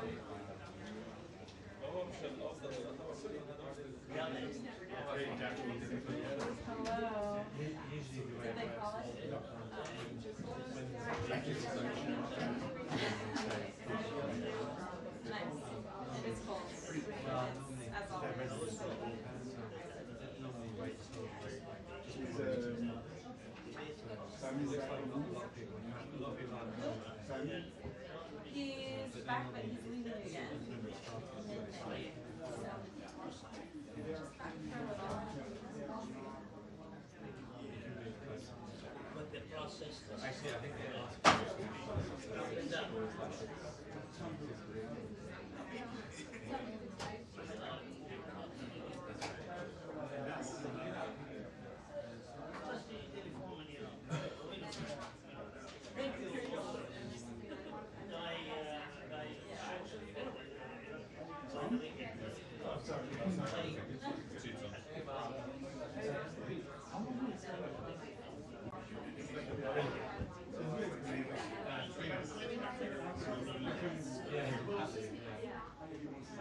Hello. Did they call it? Nice. It is cold. As always. He's back, but he's leaving again. Midday. So, just back for a little. But the process. Actually, I think they asked.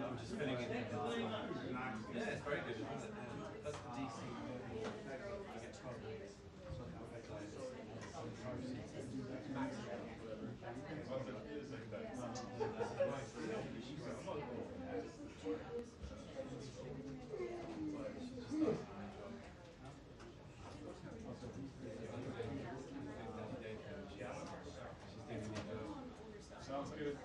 I'm just filling in. Yeah, it's very good. That's the DC. I get 12 minutes. Sounds good.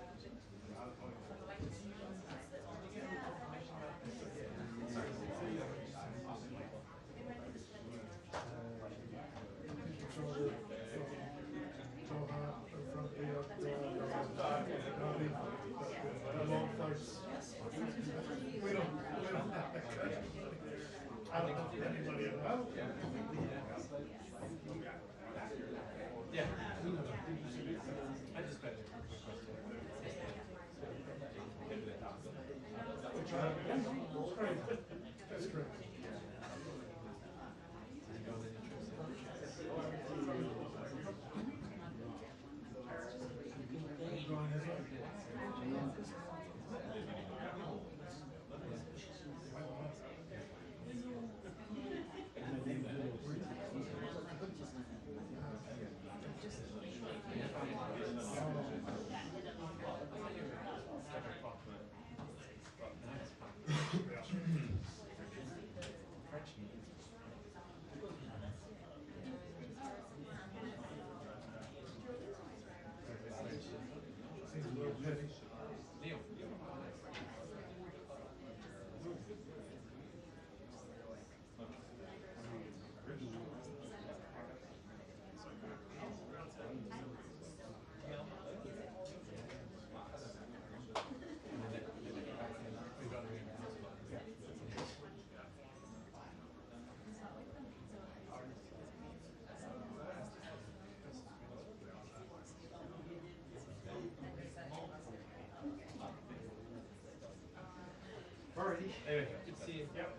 Yeah. I just got it. That's great. Alrighty. Anyway, good to see you. Yep.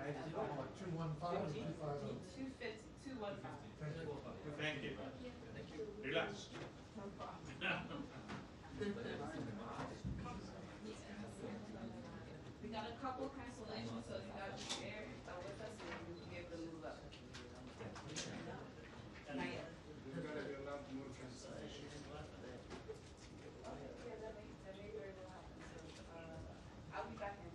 215 or 250? 250, 215. Thank you. Relax. We got a couple cancellations, so you got to be there with us and we can be able to move up. Not yet. You're going to be allowed more transportation. Yeah, that may very well happen. So, I'll be back in.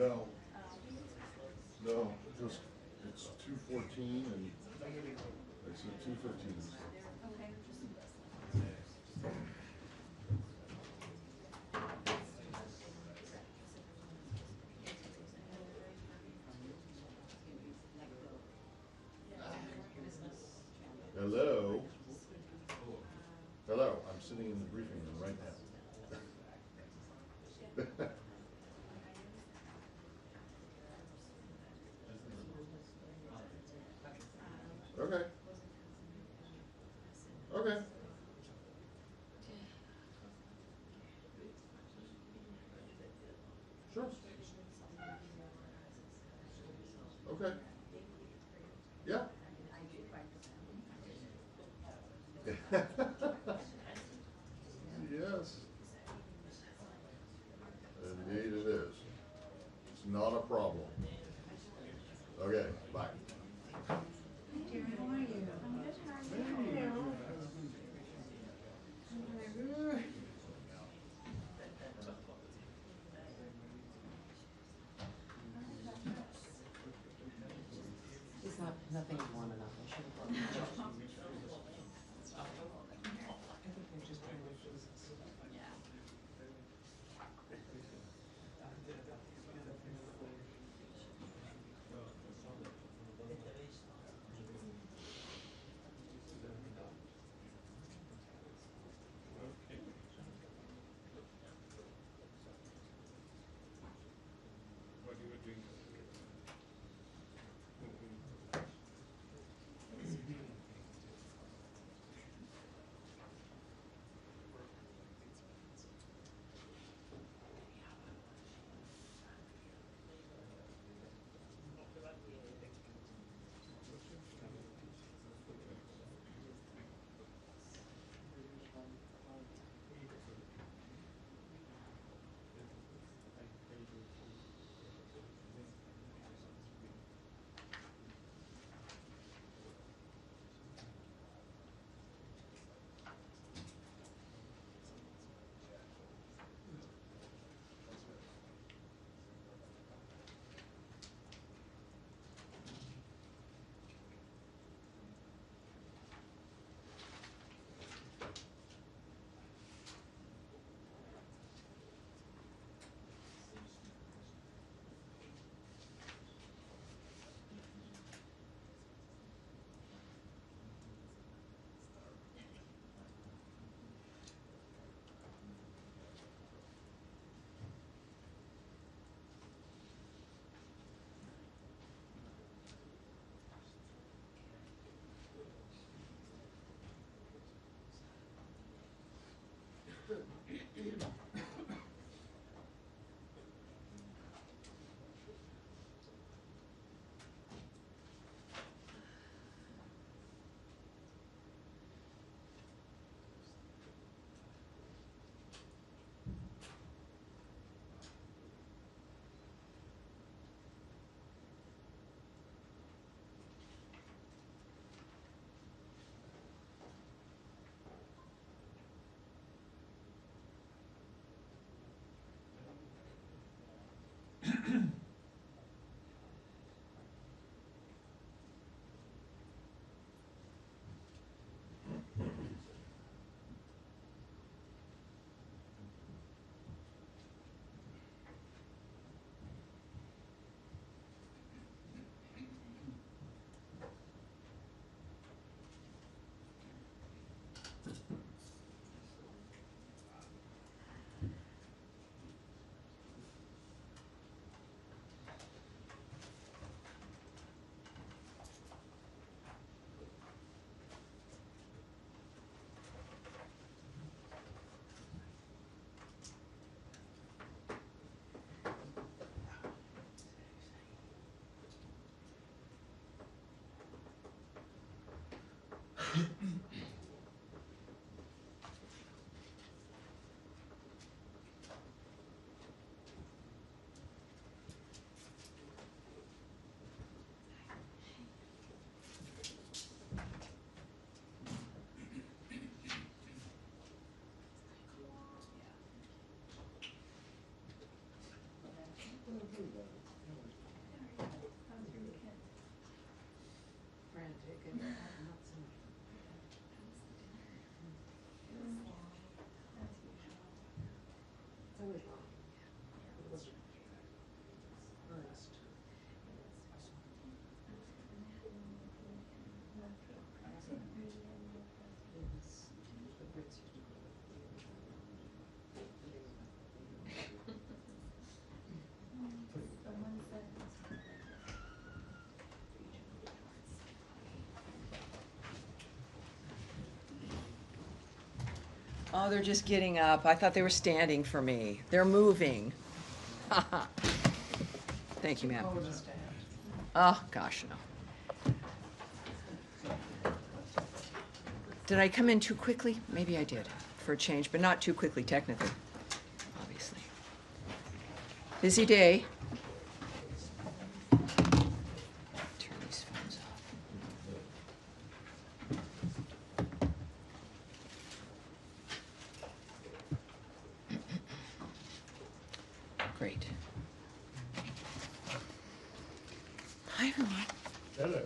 No. No, just, it's 2:14 and they said 2:15. Okay. Hello? Hello, I'm sitting in the briefing room right now. Okay. Okay. Sure. Okay. Yeah. Yes. Indeed it is. It's not a problem. Okay, bye. Karen, how are you? I'm good, how are you? It's not, nothing you want enough, I should have brought it. I think they're just trying to. Yeah. What you were doing. Oh, they're just getting up. I thought they were standing for me. They're moving. Thank you, ma'am. Oh, gosh, no. Did I come in too quickly? Maybe I did, for a change, but not too quickly, technically, obviously. Busy day. Turn these phones off. Great. Hi, everyone. Hello.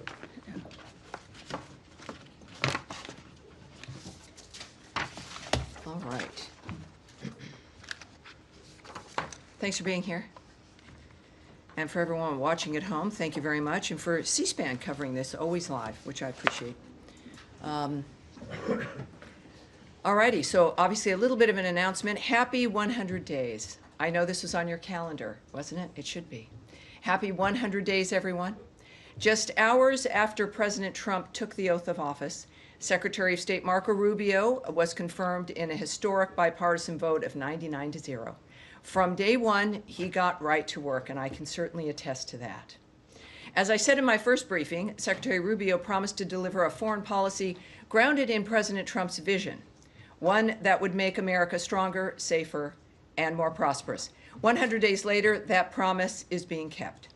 All right. Thanks for being here. And for everyone watching at home, thank you very much. And for C-SPAN covering this, always live, which I appreciate. Alrighty, so obviously a little bit of an announcement. Happy 100 days. I know this was on your calendar, wasn't it? It should be. Happy 100 days, everyone. Just hours after President Trump took the oath of office, Secretary of State Marco Rubio was confirmed in a historic bipartisan vote of 99-0. From day one, he got right to work, and I can certainly attest to that. As I said in my first briefing, Secretary Rubio promised to deliver a foreign policy grounded in President Trump's vision, one that would make America stronger, safer, and more prosperous. 100 days later, that promise is being kept.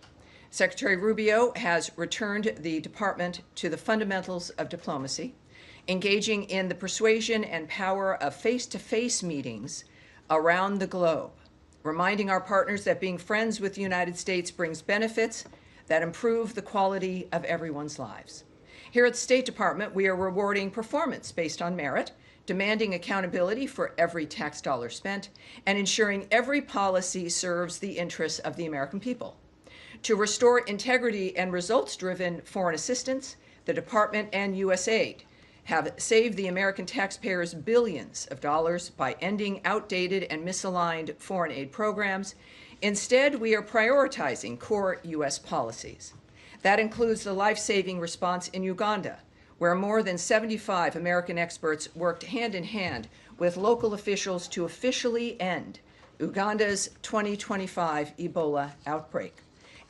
Secretary Rubio has returned the department to the fundamentals of diplomacy, engaging in the persuasion and power of face-to-face meetings around the globe, reminding our partners that being friends with the United States brings benefits that improve the quality of everyone's lives. Here at the State Department, we are rewarding performance based on merit, demanding accountability for every tax dollar spent, and ensuring every policy serves the interests of the American people. To restore integrity and results-driven foreign assistance, the Department and USAID have saved the American taxpayers billions of dollars by ending outdated and misaligned foreign aid programs. Instead, we are prioritizing core U.S. policies. That includes the life-saving response in Uganda, where more than 75 American experts worked hand-in-hand with local officials to officially end Uganda's 2025 Ebola outbreak,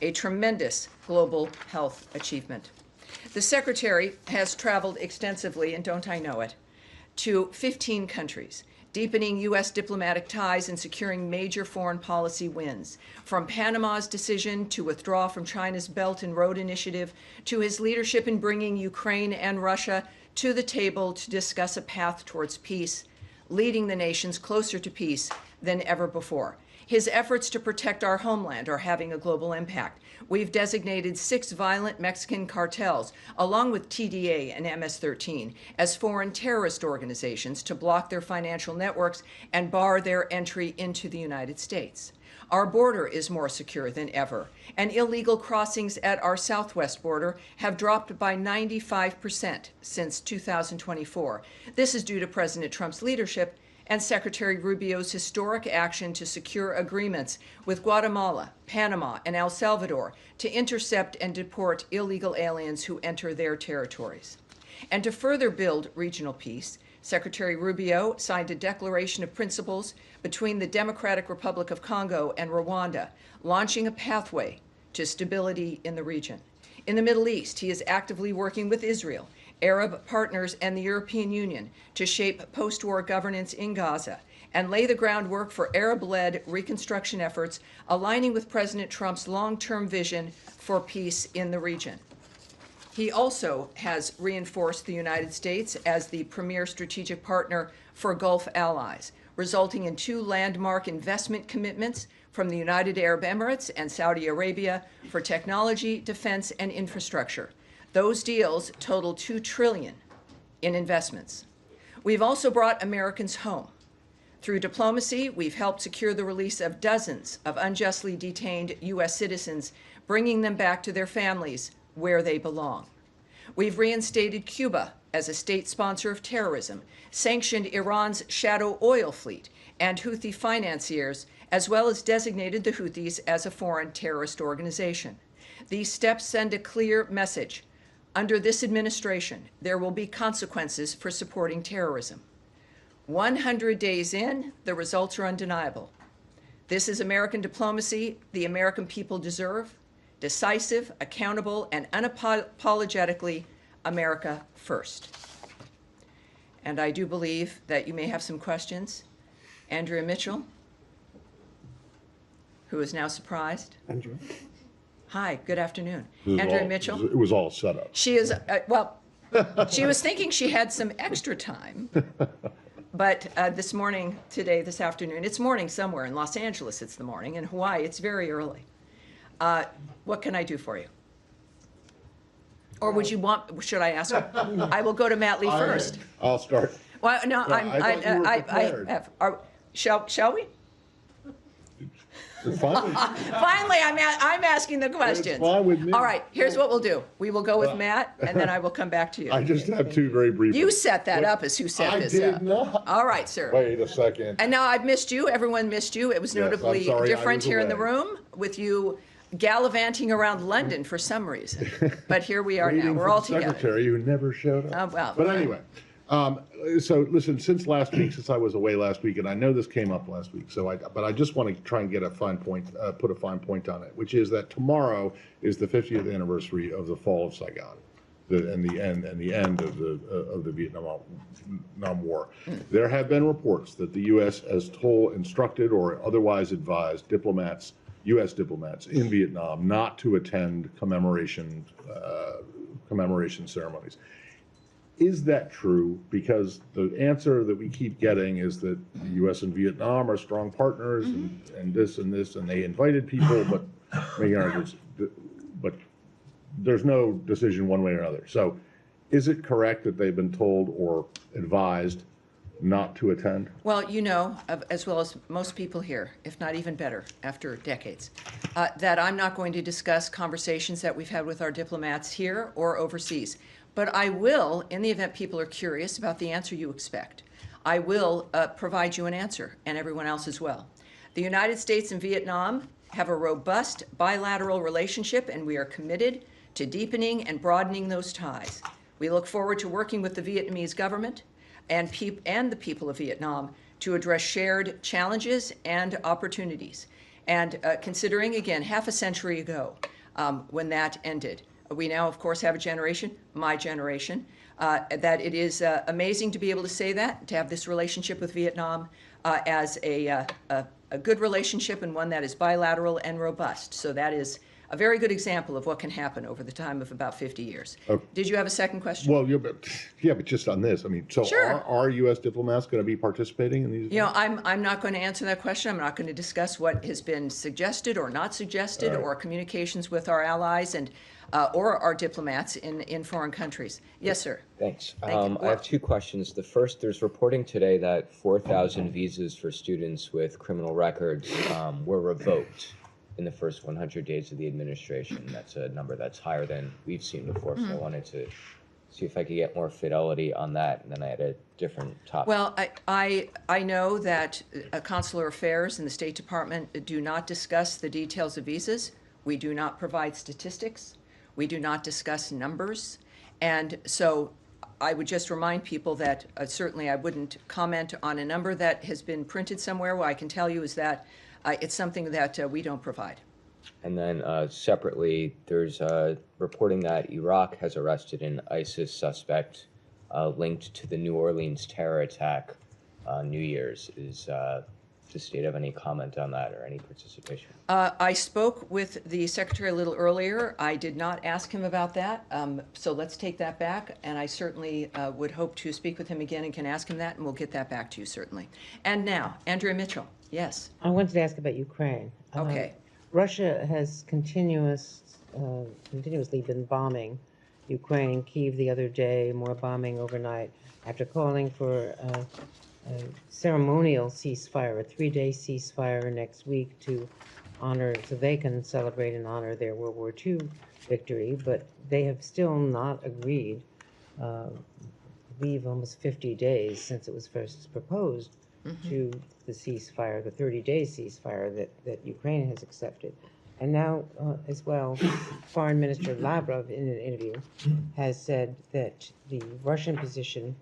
a tremendous global health achievement. The Secretary has traveled extensively, and don't I know it, to 15 countries, deepening U.S. diplomatic ties and securing major foreign policy wins, from Panama's decision to withdraw from China's Belt and Road Initiative, to his leadership in bringing Ukraine and Russia to the table to discuss a path towards peace, leading the nations closer to peace than ever before. His efforts to protect our homeland are having a global impact. We've designated 6 violent Mexican cartels, along with TDA and MS-13, as foreign terrorist organizations to block their financial networks and bar their entry into the United States. Our border is more secure than ever, and illegal crossings at our southwest border have dropped by 95% since 2024. This is due to President Trump's leadership and Secretary Rubio's historic action to secure agreements with Guatemala, Panama, and El Salvador to intercept and deport illegal aliens who enter their territories. And to further build regional peace, Secretary Rubio signed a declaration of principles between the Democratic Republic of Congo and Rwanda, launching a pathway to stability in the region. In the Middle East, he is actively working with Israel, Arab partners, and the European Union to shape post-war governance in Gaza and lay the groundwork for Arab-led reconstruction efforts, aligning with President Trump's long-term vision for peace in the region. He also has reinforced the United States as the premier strategic partner for Gulf allies, resulting in 2 landmark investment commitments from the United Arab Emirates and Saudi Arabia for technology, defense, and infrastructure. Those deals total $2 trillion in investments. We've also brought Americans home. Through diplomacy, we've helped secure the release of dozens of unjustly detained U.S. citizens, bringing them back to their families where they belong. We've reinstated Cuba as a state sponsor of terrorism, sanctioned Iran's shadow oil fleet and Houthi financiers, as well as designated the Houthis as a foreign terrorist organization. These steps send a clear message. Under this administration, there will be consequences for supporting terrorism. 100 days in, the results are undeniable. This is American diplomacy the American people deserve. Decisive, accountable, and unapologetically America first. And I do believe that you may have some questions. Andrea Mitchell, who is now surprised. Andrea? Hi, good afternoon. This is Andrea all- Mitchell. It was all set up. She is, she was thinking she had some extra time. But this afternoon, it's morning somewhere. In Los Angeles, it's the morning. In Hawaii, it's very early. What can I do for you? Or should I ask? I will go to Matt Lee first. I'll start. Well, no, I thought you were prepared. Shall we? It's fine. Finally, I'm asking the questions. It's fine with me. All right, here's what we'll do. We will go with Matt, and then I will come back to you. I just have two very brief. You set that up as who set this up. I did not. All right, sir. Wait a second. And now I've missed you. Everyone missed you. It was Yes, I'm notably sorry, I different was here in the away. room with you gallivanting around London for some reason. But here we are now. Waiting We're for all the together. Secretary who never showed up. Well, But anyway, so listen, since I was away last week, and I know this came up last week, but I just want to try and get a fine point, put a fine point on it, which is that tomorrow is the 50th anniversary of the fall of Saigon, and the end of the Vietnam War. There have been reports that the U.S. has instructed or otherwise advised U.S. diplomats in Vietnam not to attend commemoration ceremonies. Is that true? Because the answer that we keep getting is that the U.S. and Vietnam are strong partners, and this, and they invited people, but there's no decision one way or another. So, is it correct that they've been told or advised not to attend? Well, you know, as well as most people here, if not even better, after decades, that I'm not going to discuss conversations that we've had with our diplomats here or overseas. But I will, in the event people are curious about the answer you expect, I will provide you an answer, and everyone else as well. The United States and Vietnam have a robust bilateral relationship, and we are committed to deepening and broadening those ties. We look forward to working with the Vietnamese government and the people of Vietnam to address shared challenges and opportunities. And considering, again, half a century ago, when that ended, we now, of course, have a generation, my generation, that it is amazing to be able to say that, to have this relationship with Vietnam as a good relationship and one that is bilateral and robust. So that is a very good example of what can happen over the time of about 50 years. Okay. Did you have a second question? Well, but just on this, I mean, so Sure. are U.S. diplomats going to be participating in these? You know, I'm not going to answer that question. I'm not going to discuss what has been suggested or not suggested or communications with our allies and or our diplomats in foreign countries. Yes, sir. Thanks. Thank you. I have two questions. The first, there's reporting today that 4,000 visas for students with criminal records were revoked in the first 100 days of the administration. That's a number that's higher than we've seen before, so I wanted to see if I could get more fidelity on that, and then I had a different topic. Well, I know that consular affairs and the State Department do not discuss the details of visas. We do not provide statistics. We do not discuss numbers. And so I would just remind people that certainly I wouldn't comment on a number that has been printed somewhere. What I can tell you is that it's something that we don't provide. And then separately, there's reporting that Iraq has arrested an ISIS suspect linked to the New Orleans terror attack on New Year's. Is the state have any comment on that or any participation? I spoke with the secretary a little earlier. I did not ask him about that, so let's take that back. And I certainly would hope to speak with him again and can ask him that, and we'll get that back to you certainly. And now, Andrea Mitchell. Yes. I wanted to ask about Ukraine. Okay. Russia has continuously been bombing Ukraine. Kyiv the other day, more bombing overnight. After calling for a ceremonial ceasefire, a 3-day ceasefire next week to honor, so they can celebrate and honor their World War II victory, but they have still not agreed. I believe almost 50 days since it was first proposed to the ceasefire, the 30-day ceasefire that Ukraine has accepted. And now, as well, Foreign Minister Lavrov, in an interview, has said that the Russian position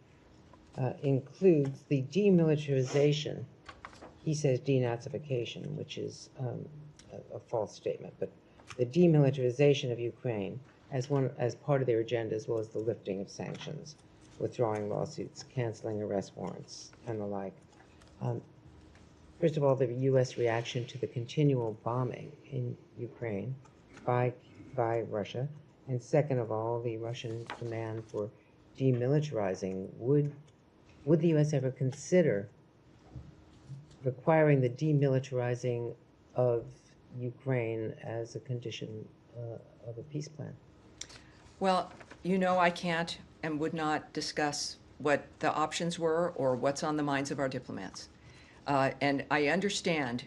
includes the demilitarization. He says denazification, which is a false statement, but the demilitarization of Ukraine as part of their agenda, as well as the lifting of sanctions, withdrawing lawsuits, canceling arrest warrants, and the like. First of all, the U.S. reaction to the continual bombing in Ukraine by Russia, and second of all, the Russian demand for demilitarizing. Would the U.S. ever consider requiring the demilitarizing of Ukraine as a condition of a peace plan? Well, you know I can't and would not discuss what the options were or what's on the minds of our diplomats. And I understand,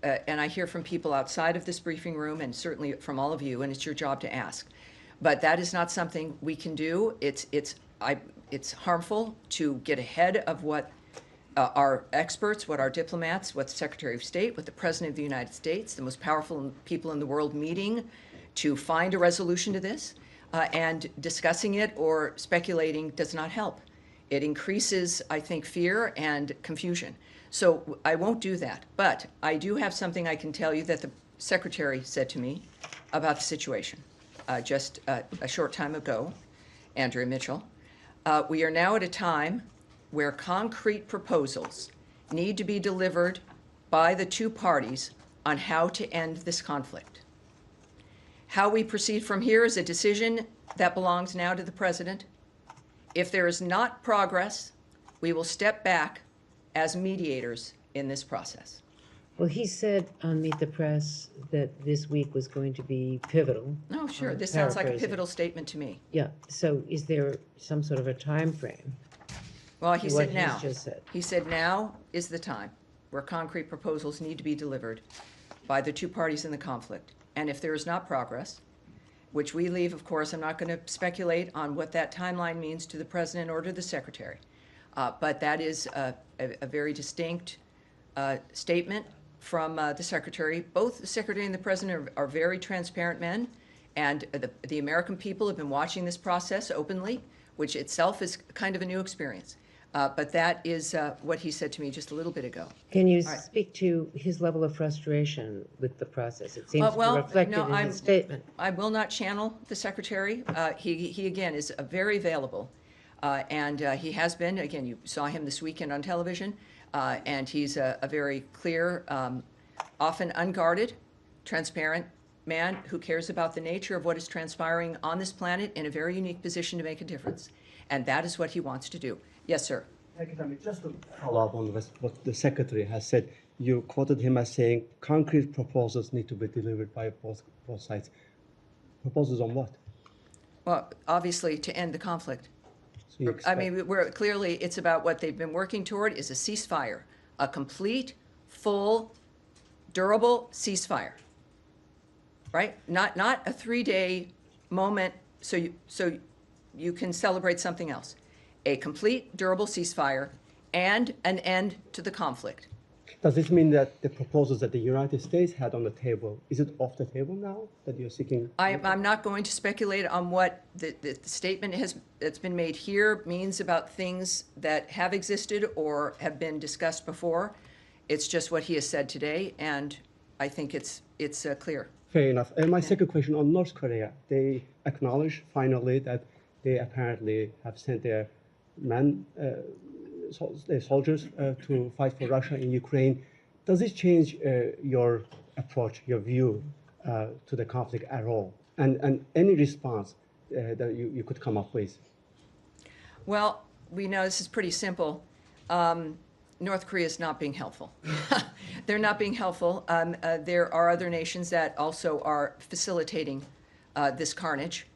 and I hear from people outside of this briefing room and certainly from all of you, and it's your job to ask. But that is not something we can do. It's harmful to get ahead of what our experts, what our diplomats, what the Secretary of State, what the President of the United States, the most powerful people in the world meeting to find a resolution to this. And discussing it or speculating does not help. It increases, I think, fear and confusion. So I won't do that. But I do have something I can tell you that the Secretary said to me about the situation just a short time ago, Andrea Mitchell. We are now at a time where concrete proposals need to be delivered by the two parties on how to end this conflict. How we proceed from here is a decision that belongs now to the President. If there is not progress, we will step back as mediators in this process. Well, he said on Meet the Press that this week was going to be pivotal. No, sure. I'm This sounds like a paraphrasing. pivotal statement to me. Yeah, so is there some sort of a time frame? Well, he to what said now. he's just said? He said now is the time where concrete proposals need to be delivered by the two parties in the conflict. And if there is not progress, which we leave, of course, I'm not going to speculate on what that timeline means to the President or to the Secretary. But that is a very distinct statement from the Secretary. Both the Secretary and the President are very transparent men, and the American people have been watching this process openly, which itself is kind of a new experience. But that is what he said to me just a little bit ago. Can you All right. speak to his level of frustration with the process? It seems to well, be reflected no, in his statement. I will not channel the Secretary. He again, is very available. And he has been, again, you saw him this weekend on television, and he's a very clear, often unguarded, transparent man who cares about the nature of what is transpiring on this planet in a very unique position to make a difference. And that is what he wants to do. Yes, sir. Thank you, Tammy. Just to follow up on what the Secretary has said, you quoted him as saying concrete proposals need to be delivered by both sides. Proposals on what? Well, obviously, to end the conflict. So you I expect- mean, clearly, it's about what they've been working toward is a ceasefire, a complete, full, durable ceasefire, right? Not a 3-day moment so you can celebrate something else. A complete, durable ceasefire and an end to the conflict. Does this mean that the proposals that the United States had on the table, is it off the table now that you're seeking? I'm not going to speculate on what the statement that's been made here means about things that have existed or have been discussed before. It's just what he has said today, and I think it's clear. Fair enough. And my second question on North Korea, they acknowledge finally that they apparently have sent their their soldiers to fight for Russia in Ukraine. Does this change your approach, your view to the conflict at all? And any response that you could come up with? Well, we know this is pretty simple. North Korea is not being helpful. They're not being helpful. There are other nations that also are facilitating this carnage,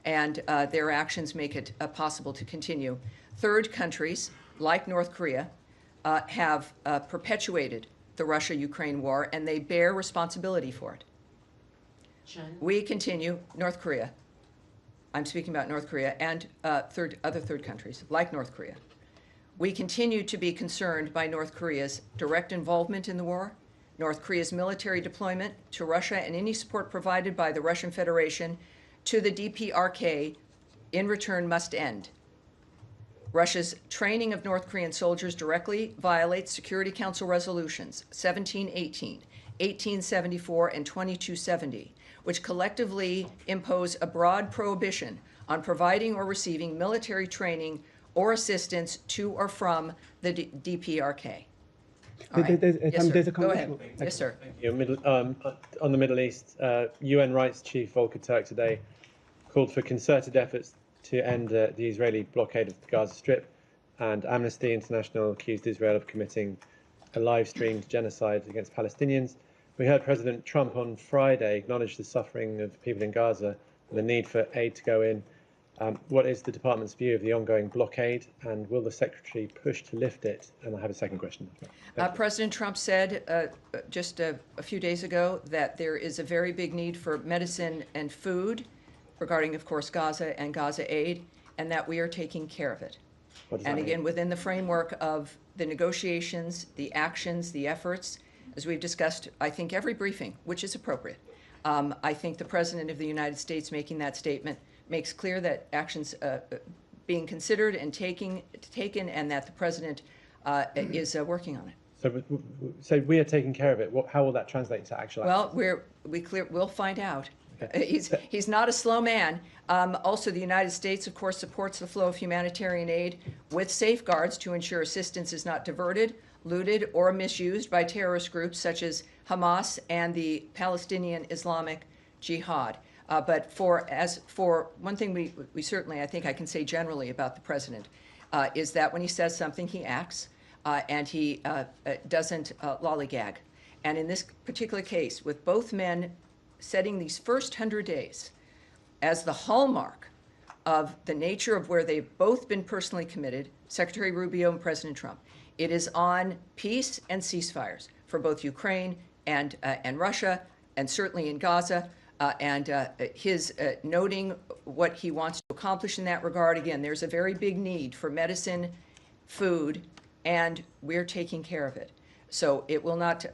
and their actions make it possible to continue. Third countries, like North Korea, have perpetuated the Russia-Ukraine war, and they bear responsibility for it. China? We continue, North Korea, I'm speaking about North Korea, and other third countries, like North Korea. We continue to be concerned by North Korea's direct involvement in the war, North Korea's military deployment to Russia, and any support provided by the Russian Federation to the DPRK in return must end. Russia's training of North Korean soldiers directly violates Security Council resolutions 1718, 1874, and 2270, which collectively impose a broad prohibition on providing or receiving military training or assistance to or from the DPRK. All right. Yes, sir. Go ahead. Yes, sir. On the Middle East, UN Rights Chief Volker Turk today called for concerted efforts to end the Israeli blockade of the Gaza Strip, and Amnesty International accused Israel of committing a live-streamed genocide against Palestinians. We heard President Trump on Friday acknowledge the suffering of people in Gaza and the need for aid to go in. What is the department's view of the ongoing blockade, and will the Secretary push to lift it? And I have a second question. President Trump said just a few days ago that there is a very big need for medicine and food regarding, of course, Gaza and Gaza aid, and that we are taking care of it. And again, within the framework of the negotiations, the actions, the efforts, as we've discussed, I think every briefing, which is appropriate. I think the President of the United States making that statement makes clear that actions being considered and taken, and that the President is working on it. So we are taking care of it. How will that translate into actual action? Well, we'll find out. Okay. He's not a slow man. Also, the United States, of course, supports the flow of humanitarian aid with safeguards to ensure assistance is not diverted, looted, or misused by terrorist groups such as Hamas and the Palestinian Islamic Jihad. But for one thing, we certainly, I think I can say generally about the President, is that when he says something, he acts, and he doesn't lollygag. And in this particular case, with both men setting these first 100 days as the hallmark of the nature of where they've both been personally committed, Secretary Rubio and President Trump, it is on peace and ceasefires for both Ukraine and Russia, and certainly in Gaza. His noting what he wants to accomplish in that regard. Again, there's a very big need for medicine, food, and we're taking care of it. So it will not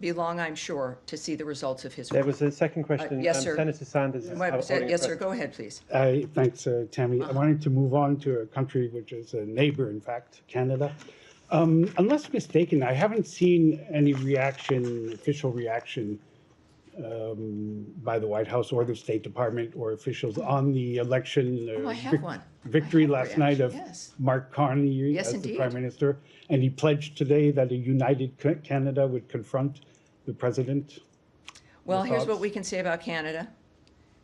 be long, I'm sure, to see the results of his work. There was a second question. Yes, sir. Senator Sanders. Yes, sir. Go ahead, please. Thanks, Tammy. I wanted to move on to a country which is a neighbor, in fact, Canada. Unless mistaken, I haven't seen any official reaction by the White House or the State Department or officials on the election I have one. victory last night of Mark Carney as the Prime Minister. And he pledged today that a united Canada would confront the president. Well, here's what we can say about Canada.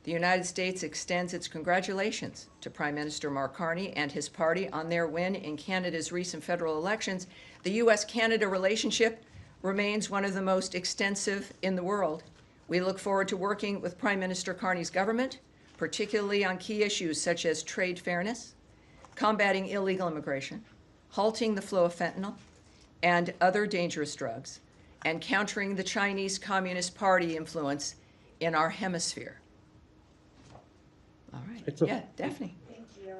The United States extends its congratulations to Prime Minister Mark Carney and his party on their win in Canada's recent federal elections. The U.S.-Canada relationship remains one of the most extensive in the world. We look forward to working with Prime Minister Carney's government, particularly on key issues such as trade fairness, combating illegal immigration, halting the flow of fentanyl and other dangerous drugs, and countering the Chinese Communist Party influence in our hemisphere. All right. Yeah, Daphne. Thank you.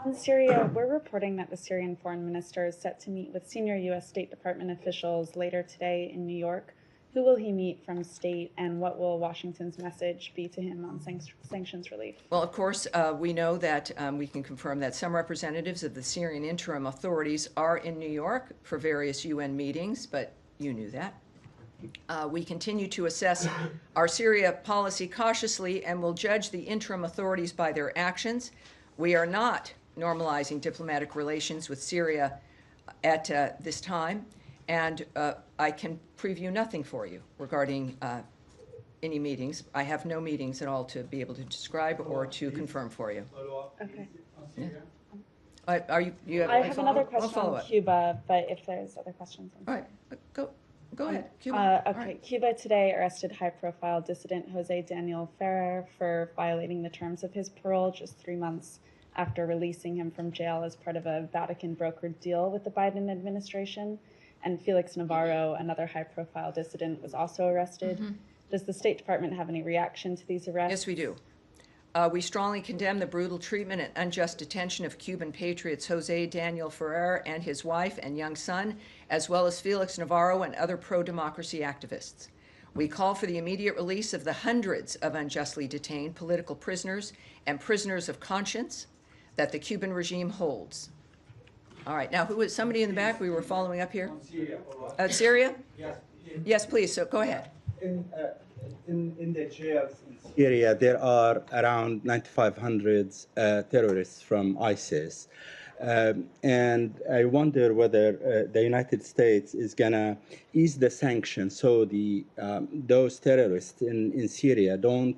On Syria, we're reporting that the Syrian foreign minister is set to meet with senior U.S. State Department officials later today in New York. Who will he meet from state, and what will Washington's message be to him on sanctions relief? Well, of course, we know that we can confirm that some representatives of the Syrian interim authorities are in New York for various UN meetings, but you knew that. We continue to assess our Syria policy cautiously and will judge the interim authorities by their actions. We are not normalizing diplomatic relations with Syria at this time. And I can preview nothing for you regarding any meetings. I have no meetings at all to be able to describe or to confirm for you. Okay. Yeah. I have another question on Cuba, but if there's other questions. All right, go ahead. Cuba. Okay. Right. Cuba today arrested high-profile dissident Jose Daniel Ferrer for violating the terms of his parole just 3 months after releasing him from jail as part of a Vatican-brokered deal with the Biden administration. And Felix Navarro, another high-profile dissident, was also arrested. Mm-hmm. Does the State Department have any reaction to these arrests? Yes, we do. We strongly condemn the brutal treatment and unjust detention of Cuban patriots Jose Daniel Ferrer and his wife and young son, as well as Felix Navarro and other pro-democracy activists. We call for the immediate release of the hundreds of unjustly detained political prisoners and prisoners of conscience that the Cuban regime holds. All right, now who was, somebody in the back, we were following up here? Syria? Yes, please, so go ahead. In the jails in Syria, there are around 9,500 terrorists from ISIS. And I wonder whether the United States is going to ease the sanctions so those terrorists in Syria don't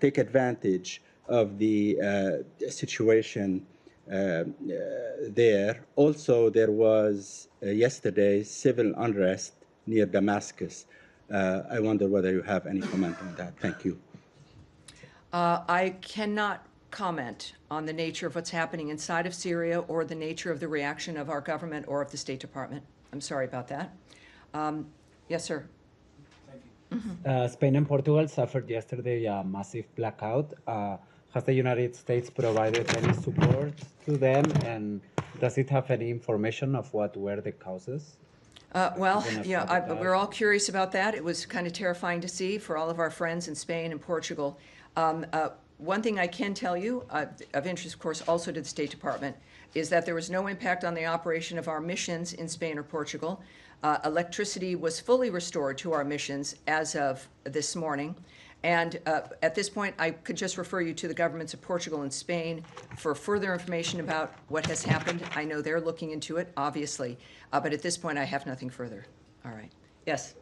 take advantage of the situation there. Also, there was yesterday civil unrest near Damascus. I wonder whether you have any comment on that. Thank you. I cannot comment on the nature of what's happening inside of Syria or the nature of the reaction of our government or of the State Department. I'm sorry about that. Yes, sir. Spain and Portugal suffered yesterday a massive blackout. Has the United States provided any support to them, and does it have any information of what were the causes? Well, yeah, we're all curious about that. It was kind of terrifying to see for all of our friends in Spain and Portugal. One thing I can tell you, of interest, of course, also to the State Department, is that there was no impact on the operation of our missions in Spain or Portugal. Electricity was fully restored to our missions as of this morning. And at this point, I could just refer you to the governments of Portugal and Spain for further information about what has happened. I know they're looking into it, obviously, but at this point, I have nothing further. All right. Yes?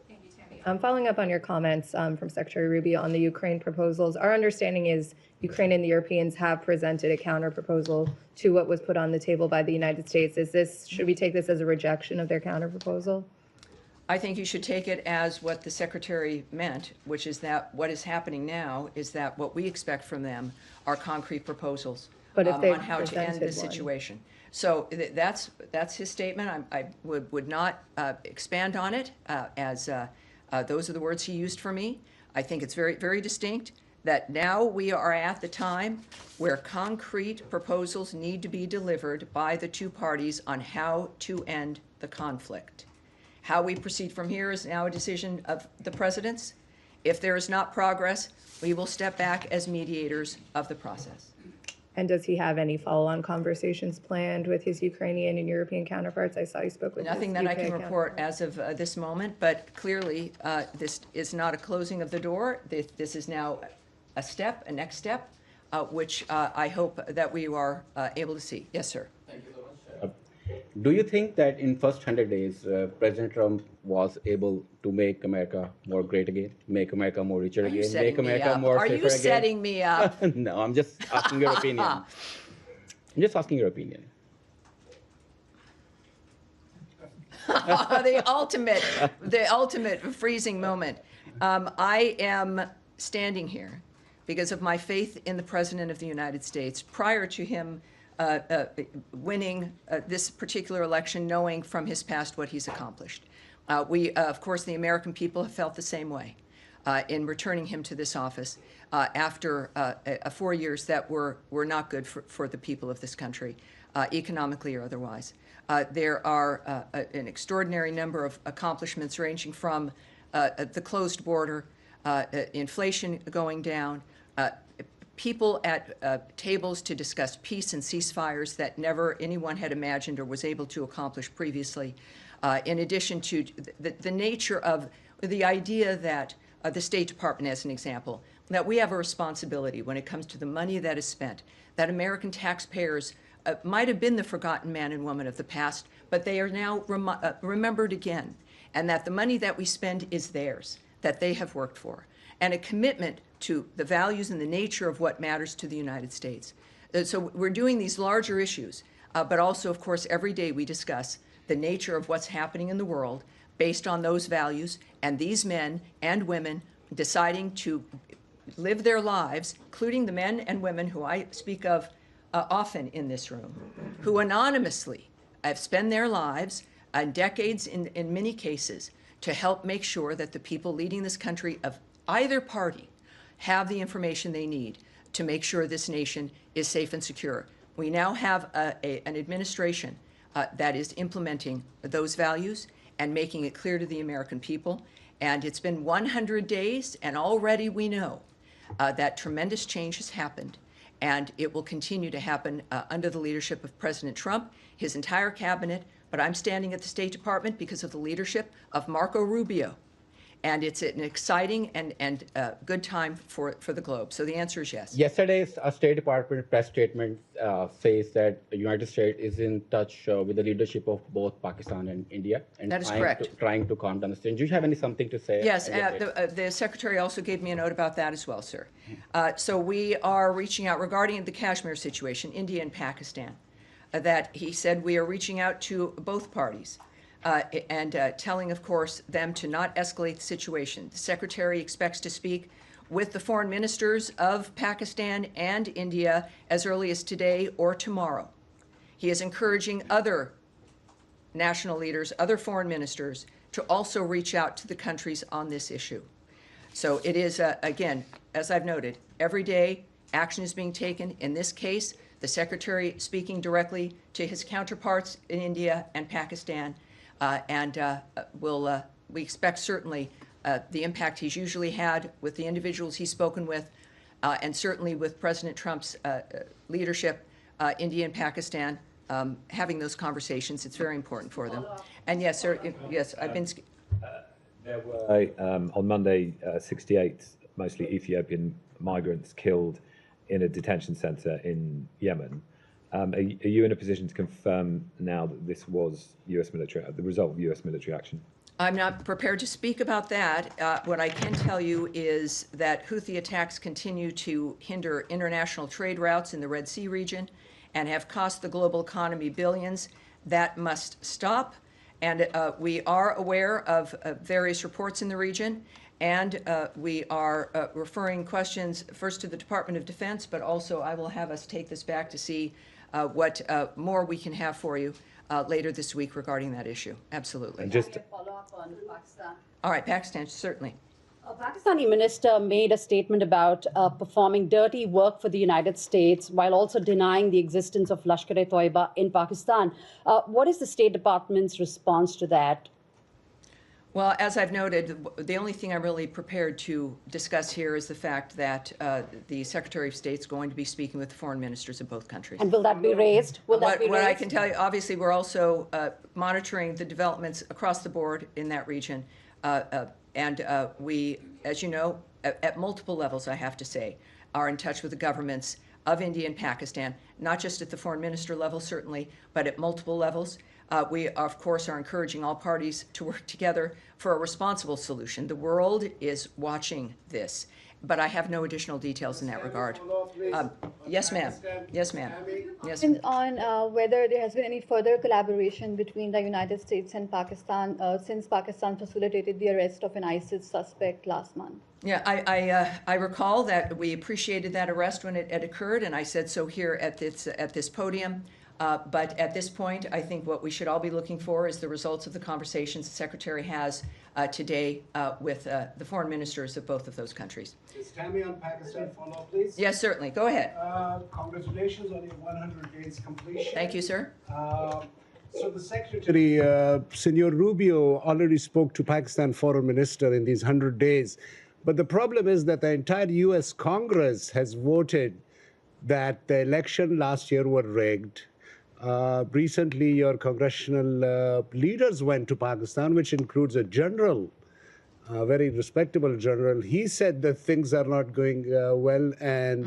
Following up on your comments from Secretary Rubio on the Ukraine proposals, our understanding is Ukraine and the Europeans have presented a counter proposal to what was put on the table by the United States. Should we take this as a rejection of their counter proposal? I think you should take it as what the Secretary meant, which is that what is happening now is that what we expect from them are concrete proposals on how to end the situation. So that's his statement. I would not expand on it as those are the words he used for me. I think it's very, very distinct that now we are at the time where concrete proposals need to be delivered by the two parties on how to end the conflict. How we proceed from here is now a decision of the president's. If there is not progress, we will step back as mediators of the process. And does he have any follow-on conversations planned with his Ukrainian and European counterparts? I saw he spoke with Nothing that I can report as of this moment, but clearly this is not a closing of the door. This is now a next step, which I hope that we are able to see. Yes, sir. Thank you so much. Do you think that in first 100 days, President Trump was able to make America more great again, make America more richer again, make America more safer again? Are you setting me up? No, I'm just asking your opinion. I'm just asking your opinion. The ultimate freezing moment. I am standing here because of my faith in the President of the United States prior to him winning this particular election, knowing from his past what he's accomplished. Of course, the American people have felt the same way in returning him to this office after 4 years that were not good for the people of this country, economically or otherwise. There are an extraordinary number of accomplishments ranging from the closed border, inflation going down, people at tables to discuss peace and ceasefires that never anyone had imagined or was able to accomplish previously, in addition to the nature of the idea that the State Department, as an example, that we have a responsibility when it comes to the money that is spent, that American taxpayers might have been the forgotten man and woman of the past, but they are now remembered again, and that the money that we spend is theirs, that they have worked for, and a commitment to the values and the nature of what matters to the United States. So we're doing these larger issues, but also, of course, every day we discuss the nature of what's happening in the world based on those values, and these men and women deciding to live their lives, including the men and women who I speak of often in this room, who anonymously have spent their lives and decades in many cases to help make sure that the people leading this country of either party have the information they need to make sure this nation is safe and secure. We now have an administration that is implementing those values and making it clear to the American people. And it's been 100 days, and already we know that tremendous change has happened. And it will continue to happen under the leadership of President Trump, his entire cabinet, but I'm standing at the State Department because of the leadership of Marco Rubio. And it's an exciting and good time for the globe. So the answer is yes. Yesterday's State Department press statement says that the United States is in touch with the leadership of both Pakistan and India, and That is correct. Trying to calm down the situation. Do you have something to say? Yes, the Secretary also gave me a note about that as well, sir. So we are reaching out regarding the Kashmir situation, India and Pakistan, that he said we are reaching out to both parties. And telling, of course, them to not escalate the situation. The Secretary expects to speak with the foreign ministers of Pakistan and India as early as today or tomorrow. He is encouraging other national leaders, other foreign ministers, to also reach out to the countries on this issue. So it is, again, as I've noted, every day action is being taken. In this case, the Secretary speaking directly to his counterparts in India and Pakistan. We expect certainly the impact he's usually had with the individuals he's spoken with, and certainly with President Trump's leadership, India and Pakistan, having those conversations. It's very important for them. And yes, sir, yes, I've been... There were, on Monday, 68 mostly Ethiopian migrants killed in a detention center in Yemen. Are you in a position to confirm now that this was the result of U.S. military action? I'm not prepared to speak about that. What I can tell you is that Houthi attacks continue to hinder international trade routes in the Red Sea region and have cost the global economy billions. That must stop. And we are aware of various reports in the region, and we are referring questions first to the Department of Defense, but also I will have us take this back to see what more we can have for you later this week regarding that issue. Absolutely. And just follow up on Pakistan. All right, Pakistan, certainly. A Pakistani minister made a statement about performing dirty work for the United States while also denying the existence of Lashkar-e-Toiba in Pakistan. What is the State Department's response to that? Well, as I've noted, the only thing I'm really prepared to discuss here is the fact that the Secretary of State is going to be speaking with the foreign ministers of both countries. And will that be raised? Will that be raised? What I can tell you, obviously, we're also monitoring the developments across the board in that region. We, as you know, at multiple levels, I have to say, are in touch with the governments of India and Pakistan, not just at the foreign minister level, certainly, but at multiple levels. We, of course, are encouraging all parties to work together for a responsible solution. The world is watching this, but I have no additional details in that regard. Yes, ma'am. Yes, ma'am. Yes. On whether there has been any further collaboration between the United States and Pakistan since Pakistan facilitated the arrest of an ISIS suspect last month. Yeah, I recall that we appreciated that arrest when it occurred, and I said so here at this podium. But at this point, I think what we should all be looking for is the results of the conversations the Secretary has today with the foreign ministers of both of those countries. Is Tammy on Pakistan follow-up, please? Yes, certainly. Go ahead. Congratulations on your 100 days completion. Thank you, sir. So the Secretary, Senor Rubio, already spoke to Pakistan Foreign Minister in these 100 days. But the problem is that the entire U.S. Congress has voted that the election last year were rigged. Recently, your congressional leaders went to Pakistan, which includes a general, a very respectable general. He said that things are not going well, and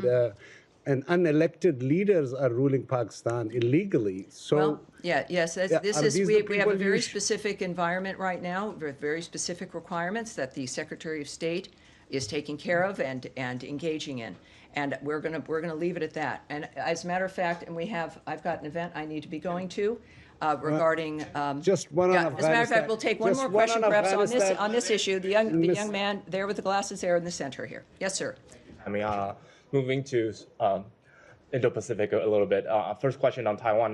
unelected leaders are ruling Pakistan illegally. So, well, we have a very specific environment right now, with very specific requirements that the Secretary of State is taking care of and engaging in. And we're gonna leave it at that. And as a matter of fact, I've got an event I need to be going to regarding. Just one on As a matter of fact, we'll take one more question perhaps on this issue. The young man there with the glasses there in the center here. Yes, sir. I mean, moving to Indo-Pacific a little bit. First question on Taiwan.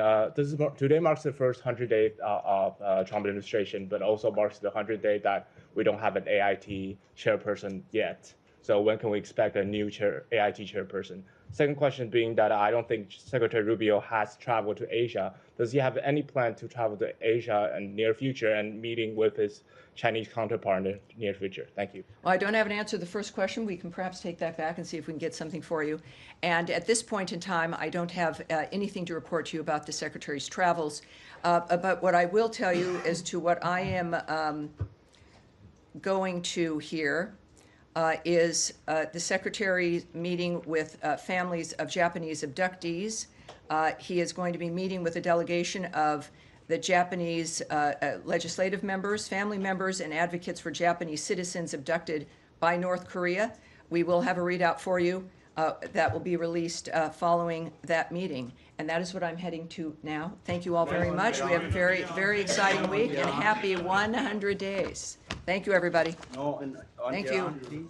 Today marks the first 100 day of Trump administration, but also marks the 100th day that we don't have an AIT chairperson yet. So when can we expect a new AIT chairperson? Second question being that I don't think Secretary Rubio has traveled to Asia. Does he have any plan to travel to Asia in near future and meeting with his Chinese counterpart in the near future? Thank you. Well, I don't have an answer to the first question. We can perhaps take that back and see if we can get something for you. And at this point in time, I don't have anything to report to you about the Secretary's travels. But what I will tell you as to what I am going to here is the Secretary meeting with families of Japanese abductees. He is going to be meeting with a delegation of the Japanese legislative members, family members, and advocates for Japanese citizens abducted by North Korea. We will have a readout for you that will be released following that meeting. And that is what I'm heading to now. Thank you all very much. We have a very, very exciting week, and happy 100 days. Thank you, everybody. Thank you.